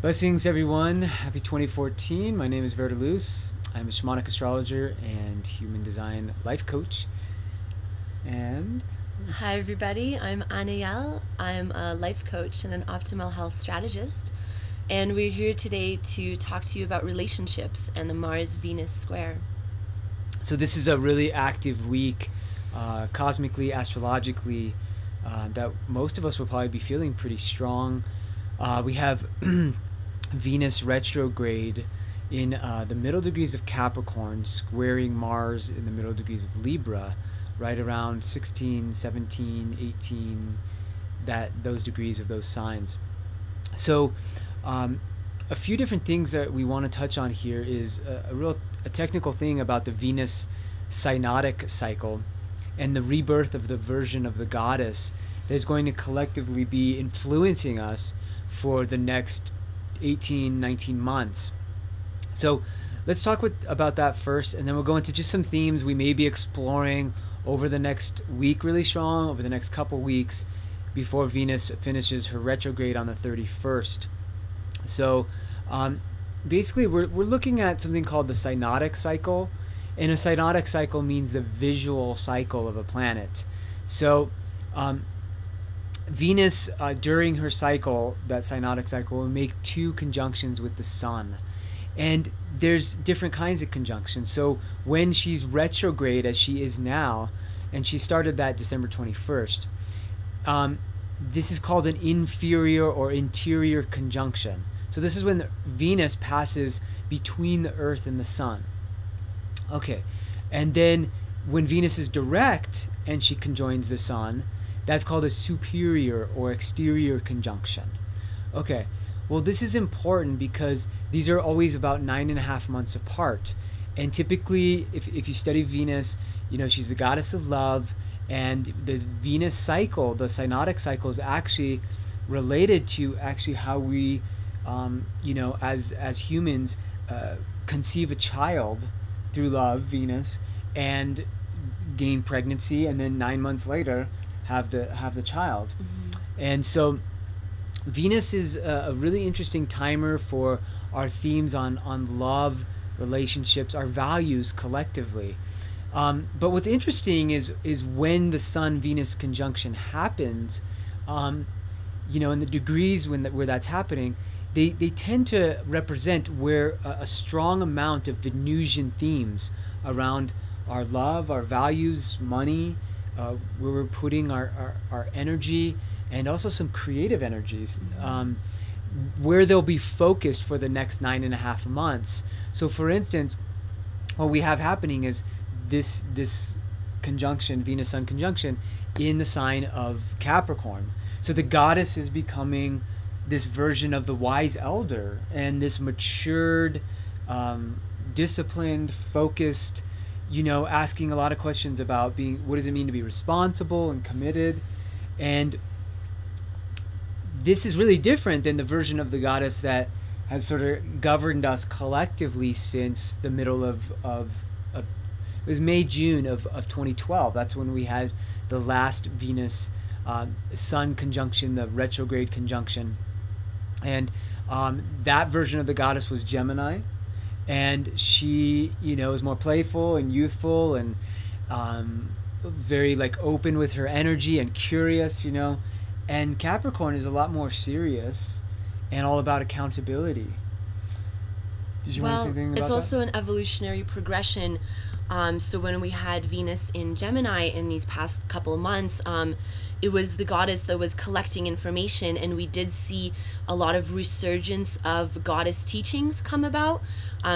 Blessings, everyone. Happy 2014. My name is Verdelus. I'm a shamanic astrologer and human design life coach. And hi, everybody. I'm Anael. I'm a life coach and an optimal health strategist. And we're here today to talk to you about relationships and the Mars-Venus square. so this is a really active week, cosmically, astrologically, that most of us will probably be feeling pretty strong. We have Venus retrograde in the middle degrees of Capricorn, squaring Mars in the middle degrees of Libra, right around 16, 17, 18, those degrees of those signs. So a few different things that we want to touch on here is a technical thing about the Venus synodic cycle and the rebirth of the version of the goddess that is going to collectively be influencing us for the next 18, 19 months. So let's talk about that first, and then we'll go into just some themes we may be exploring over the next week really strong, over the next couple weeks before Venus finishes her retrograde on the 31st. So basically we're looking at something called the synodic cycle, and a synodic cycle means the visual cycle of a planet. So Venus, during her cycle, that synodic cycle, will make two conjunctions with the sun. And there's different kinds of conjunctions. So when she's retrograde, as she is now, and she started that December 21st, this is called an inferior or interior conjunction. So this is when Venus passes between the Earth and the sun. Okay, and then when Venus is direct and she conjoins the sun, that's called a superior or exterior conjunction. Okay, well, this is important because these are always about 9.5 months apart. And typically, if you study Venus, you know, she's the goddess of love, and the Venus cycle, the synodic cycle, is actually related to actually how we, you know, as humans, conceive a child through love, Venus, and gain pregnancy, and then 9 months later have the child. Mm-hmm. And so Venus is a really interesting timer for our themes on love, relationships, our values collectively. But what's interesting is when the Sun-Venus conjunction happens, you know, in the degrees where that's happening, they tend to represent where a strong amount of Venusian themes around our love, our values, money, where we're putting our energy, and also some creative energies, where they'll be focused for the next 9.5 months. So for instance, what we have happening is this conjunction, Venus-Sun conjunction, in the sign of Capricorn. So the goddess is becoming this version of the wise elder, and this matured, disciplined, focused, you know, asking a lot of questions about what does it mean to be responsible and committed. And this is really different than the version of the goddess that has sort of governed us collectively since the middle of it was May, June of 2012. That's when we had the last Venus Sun conjunction, the retrograde conjunction. And that version of the goddess was Gemini. And she, you know, is more playful and youthful and very like open with her energy and curious, you know. And Capricorn is a lot more serious and all about accountability. Did you want to say anything about that? It's also an evolutionary progression. So when we had Venus in Gemini in these past couple of months, it was the goddess that was collecting information, and we did see a lot of resurgence of goddess teachings come about.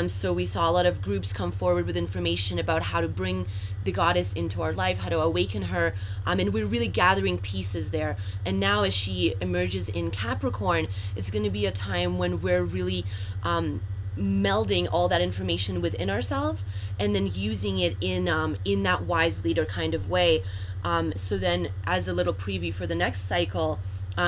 So we saw a lot of groups come forward with information about how to bring the goddess into our life, how to awaken her, and we're really gathering pieces there. And now as she emerges in Capricorn, it's going to be a time when we're really melding all that information within ourselves and then using it in that wise leader kind of way. So then, as a little preview for the next cycle,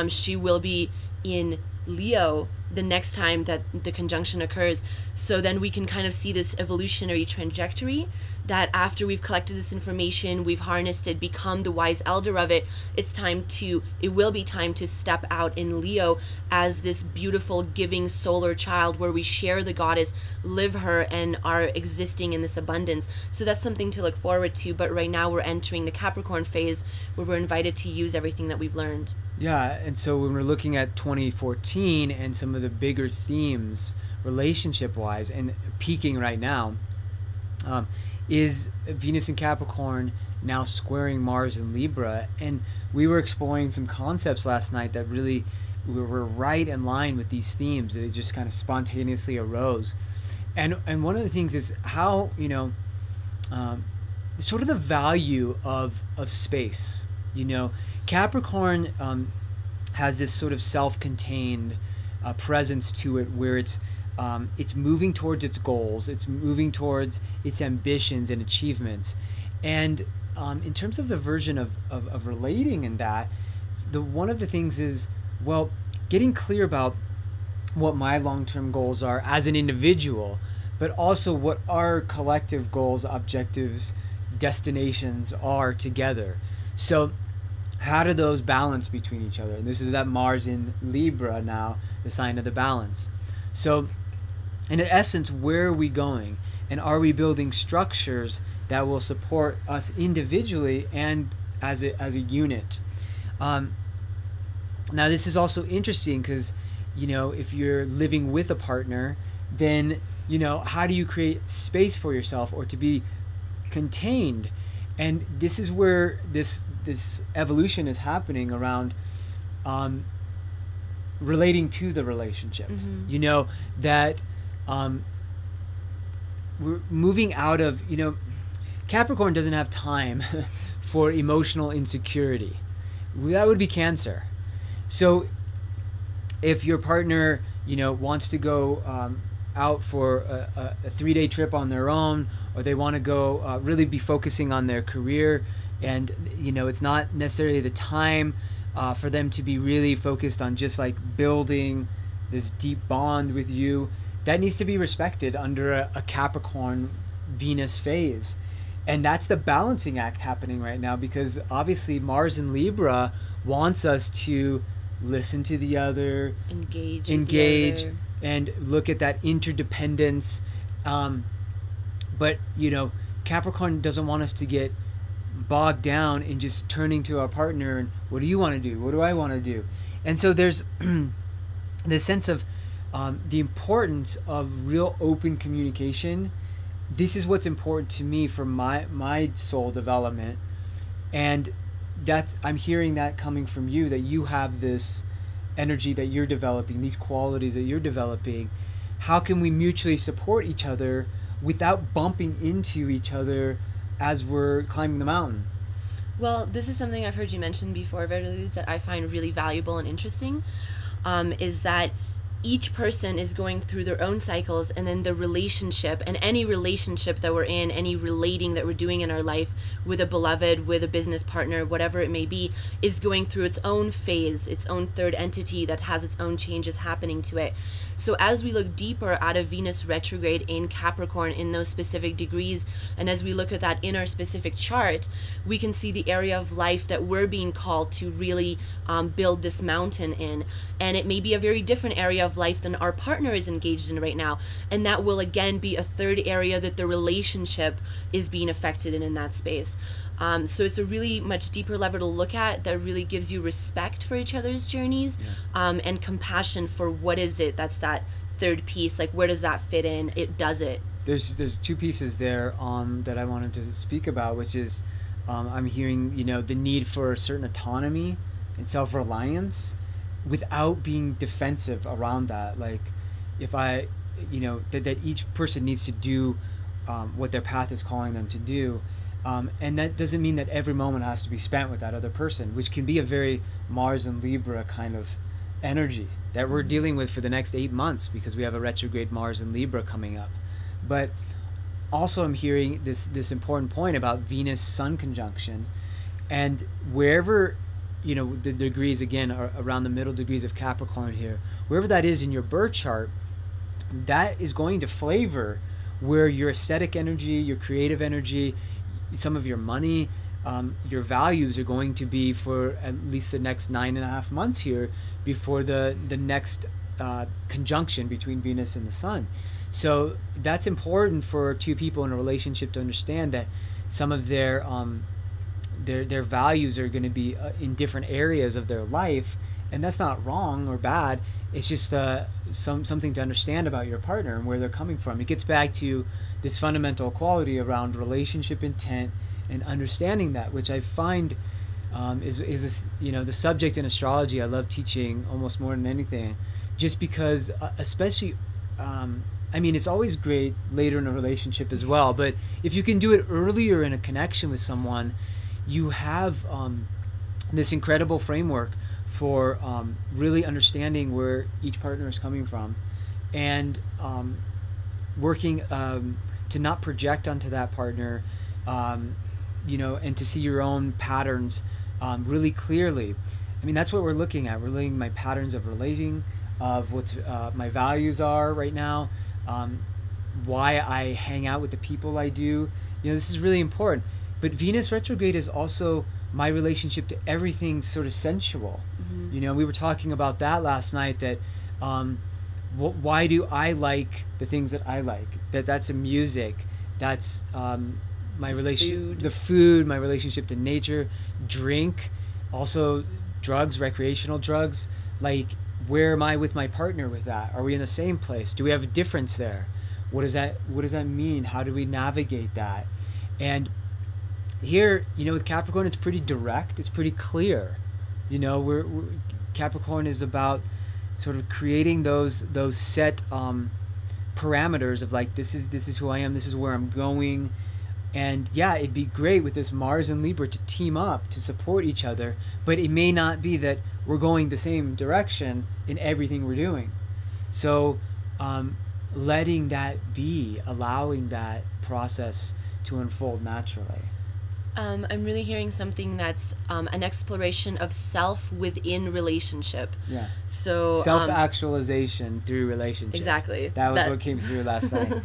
she will be in Leo the next time that the conjunction occurs. So then we can kind of see this evolutionary trajectory that after we've collected this information, we've harnessed it, become the wise elder of it, it will be time to step out in Leo as this beautiful giving solar child where we share the goddess, live her, and are existing in this abundance. So that's something to look forward to. But right now we're entering the Capricorn phase where we're invited to use everything that we've learned. Yeah, and so when we're looking at 2014 and some of the bigger themes relationship-wise and peaking right now, is Venus in Capricorn now squaring Mars in Libra. And we were exploring some concepts last night that really were right in line with these themes. They just kind of spontaneously arose. And one of the things is how, sort of the value of space. Capricorn has this sort of self-contained presence to it, where it's moving towards its goals, it's moving towards its ambitions and achievements. And in terms of the version of relating in that, one of the things is, well, getting clear about what my long-term goals are as an individual, but also what our collective goals, objectives, destinations are together. So how do those balance between each other? And this is that Mars in Libra now, the sign of the balance. So in essence, where are we going? And are we building structures that will support us individually and as a unit? Now, this is also interesting because, if you're living with a partner, then, how do you create space for yourself or to be contained? And this is where this evolution is happening around relating to the relationship. Mm-hmm. That we're moving out of, Capricorn doesn't have time for emotional insecurity. That would be Cancer. So if your partner, wants to go out for a 3-day trip on their own, or they want to go really be focusing on their career, and it's not necessarily the time for them to be really focused on just like building this deep bond with you, that needs to be respected under a Capricorn Venus phase. And that's the balancing act happening right now, because obviously Mars in Libra wants us to listen to the other, engage the other, and look at that interdependence. But Capricorn doesn't want us to get bogged down in just turning to our partner and, what do you want to do? What do I want to do? And so there's the sense of the importance of real open communication. This is what's important to me for my soul development. And I'm hearing that coming from you, that you have this energy that you're developing, these qualities that you're developing. How can we mutually support each other without bumping into each other as we're climbing the mountain? Well, this is something I've heard you mention before, Verdeluz, that I find really valuable and interesting, is that each person is going through their own cycles, and then the relationship, and any relationship that we're in, any relating that we're doing in our life with a beloved, with a business partner, whatever it may be, is going through its own phase, its own third entity that has its own changes happening to it. So as we look deeper out of Venus retrograde in Capricorn in those specific degrees, and as we look at that in our specific chart, we can see the area of life that we're being called to really build this mountain in. And it may be a very different area of life than our partner is engaged in right now. And that will again be a third area that the relationship is being affected in that space. So it's a really much deeper level to look at that really gives you respect for each other's journeys, and compassion for what is it that's that third piece, like where does that fit in? There's two pieces there that I wanted to speak about, which is I'm hearing the need for a certain autonomy and self-reliance without being defensive around that. Like if I that each person needs to do what their path is calling them to do. And that doesn't mean that every moment has to be spent with that other person, which can be a very Mars and Libra kind of energy that we're dealing with for the next 8 months, because we have a retrograde Mars and Libra coming up. But also I'm hearing this important point about Venus Sun conjunction, and wherever the degrees again are around the middle degrees of Capricorn here. Wherever that is in your birth chart, that is going to flavor where your aesthetic energy, your creative energy, some of your money, your values are going to be for at least the next 9.5 months here before the next conjunction between Venus and the Sun. So that's important for two people in a relationship to understand that some of their values are going to be in different areas of their life, and that's not wrong or bad. It's just something to understand about your partner and where they're coming from. It gets back to this fundamental quality around relationship intent and understanding that, which I find is the subject in astrology I love teaching almost more than anything, just because especially it's always great later in a relationship as well, but if you can do it earlier in a connection with someone, you have this incredible framework for really understanding where each partner is coming from, and working to not project onto that partner, and to see your own patterns really clearly. I mean, that's what we're looking at. We're looking at my patterns of relating, of what my values are right now, why I hang out with the people I do. This is really important. But Venus retrograde is also my relationship to everything sort of sensual. Mm-hmm. We were talking about that last night, that why do I like the things that I like? That's the music, that's my relation, the food, my relationship to nature, drink, also drugs, recreational drugs. Like, where am I with my partner with that? Are we in the same place? Do we have a difference there? What does that mean? How do we navigate that? And here, with Capricorn, it's pretty direct. It's pretty clear. Capricorn is about sort of creating those set parameters of, like, this is who I am. This is where I'm going. And yeah, it'd be great with this Mars and Libra to team up, to support each other. But it may not be that we're going the same direction in everything we're doing. So letting that be, allowing that process to unfold naturally. I'm really hearing something that's an exploration of self within relationship. Yeah. So self-actualization through relationship. Exactly. That was what came through last night.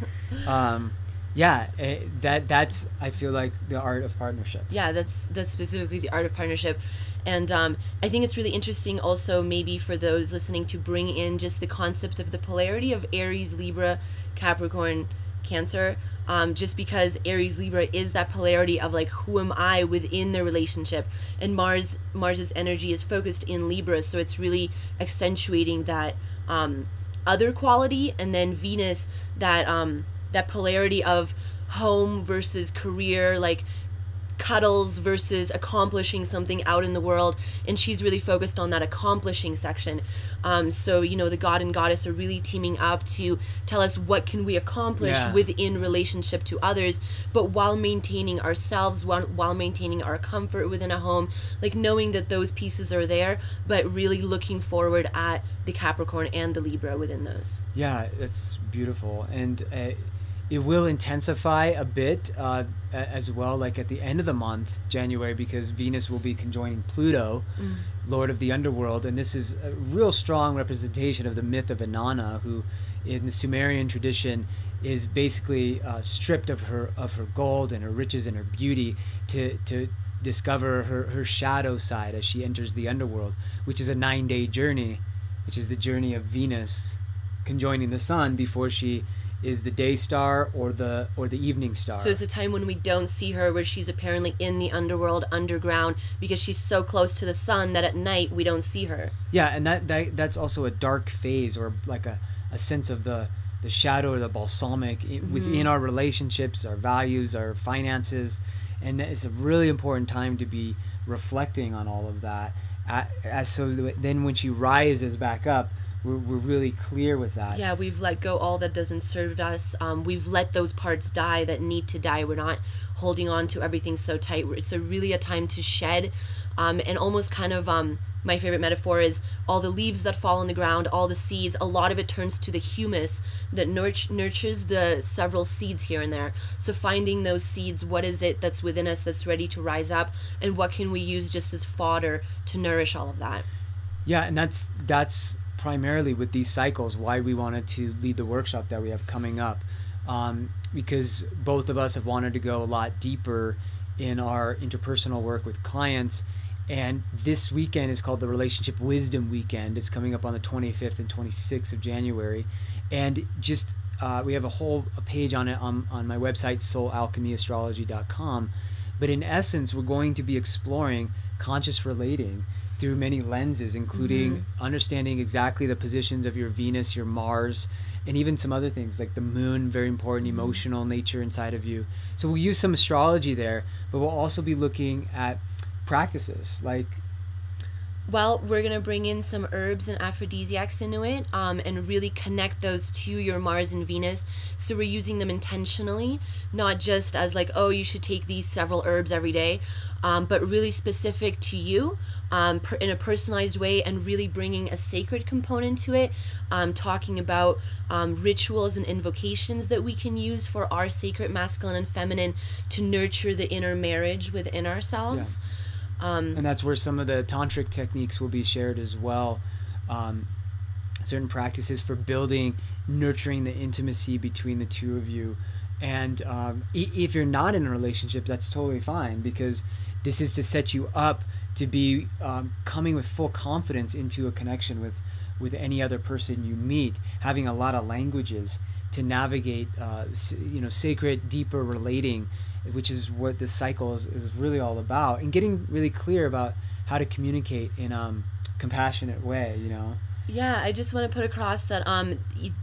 That's I feel like the art of partnership. Yeah, that's specifically the art of partnership. And I think it's really interesting also, maybe for those listening, to bring in just the concept of the polarity of Aries, Libra, Capricorn, Cancer, just because Aries, Libra is that polarity of, like, who am I within the relationship, and Mars's energy is focused in Libra, so it's really accentuating that other quality, and then Venus, that polarity of home versus career, like cuddles versus accomplishing something out in the world, and she's really focused on that accomplishing section. So the god and goddess are really teaming up to tell us what can we accomplish within relationship to others, but while maintaining ourselves, while maintaining our comfort within a home, like knowing that those pieces are there, but really looking forward at the Capricorn and the Libra within those. Yeah, that's beautiful. And it will intensify a bit as well, like at the end of the month, January, because Venus will be conjoining Pluto, Lord of the Underworld, and this is a real strong representation of the myth of Inanna, who in the Sumerian tradition is basically stripped of her gold and her riches and her beauty to discover her shadow side as she enters the underworld, which is a 9-day journey, which is the journey of Venus conjoining the Sun before she is the day star or the evening star. So it's a time when we don't see her, where she's apparently in the underworld, underground, because she's so close to the sun that at night we don't see her. Yeah, and that's also a dark phase, or like a sense of the shadow or the balsamic within our relationships, our values, our finances, and it's a really important time to be reflecting on all of that. So then when she rises back up, we're really clear with that. Yeah, we've let go all that doesn't serve us. We've let those parts die that need to die. We're not holding on to everything so tight. It's really a time to shed, and almost kind of my favorite metaphor is all the leaves that fall on the ground, all the seeds, a lot of it turns to the humus that nurtures the several seeds here and there. So finding those seeds, what is it that's within us that's ready to rise up, and what can we use just as fodder to nourish all of that? Yeah, and that's primarily with these cycles why we wanted to lead the workshop that we have coming up, because both of us have wanted to go a lot deeper in our interpersonal work with clients. And this weekend is called the Relationship Wisdom Weekend. It's coming up on the 25th and 26th of January. And just we have a page on it on my website, soulalchemyastrology.com. But in essence, we're going to be exploring conscious relating through many lenses, including understanding exactly the positions of your Venus, your Mars, and even some other things like the moon, very important emotional nature inside of you. So we'll use some astrology there, but we'll also be looking at practices like, well, we're going to bring in some herbs and aphrodisiacs into it, and really connect those to your Mars and Venus. So we're using them intentionally, not just as like, oh, you should take these several herbs every day, but really specific to you, in a personalized way, and really bringing a sacred component to it, talking about rituals and invocations that we can use for our sacred masculine and feminine to nurture the inner marriage within ourselves. Yeah. And that's where some of the tantric techniques will be shared as well. Certain practices for building, nurturing the intimacy between the two of you. And if you're not in a relationship, that's totally fine, because this is to set you up to be coming with full confidence into a connection with any other person you meet, having a lot of languages to navigate sacred, deeper relating, which is what this cycle is really all about, and getting really clear about how to communicate in a compassionate way, Yeah, I just want to put across that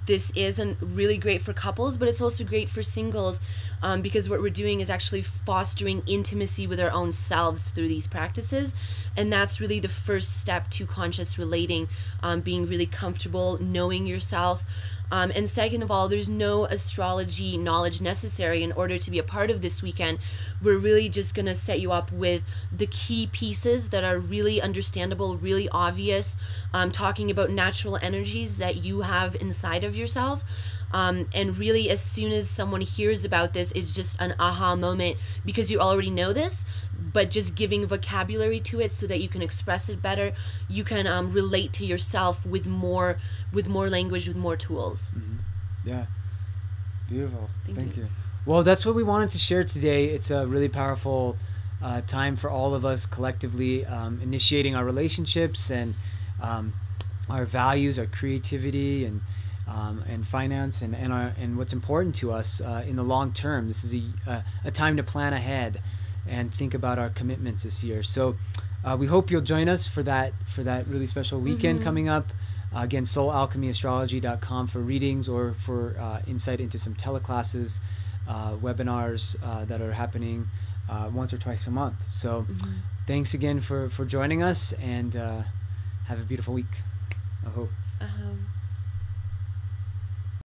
this isn't really great for couples, but it's also great for singles, because what we're doing is actually fostering intimacy with our own selves through these practices, and that's really the first step to conscious relating, being really comfortable knowing yourself. And second of all, there's no astrology knowledge necessary in order to be a part of this weekend. We're really just going to set you up with the key pieces that are really understandable, really obvious, talking about natural energies that you have inside of yourself. And really, as soon as someone hears about this, it's just an aha moment, because you already know this, but just giving vocabulary to it so that you can express it better. You can relate to yourself with more language, with more tools. Yeah, beautiful. Thank you. you. Well, that's what we wanted to share today. It's a really powerful time for all of us collectively, initiating our relationships and our values, our creativity, and finance, and what's important to us in the long term. This is a time to plan ahead and think about our commitments this year. So we hope you'll join us for that really special weekend coming up. Again, soulalchemyastrology.com for readings, or for insight into some teleclasses, webinars that are happening once or twice a month. So thanks again for joining us, and have a beautiful week. Aho.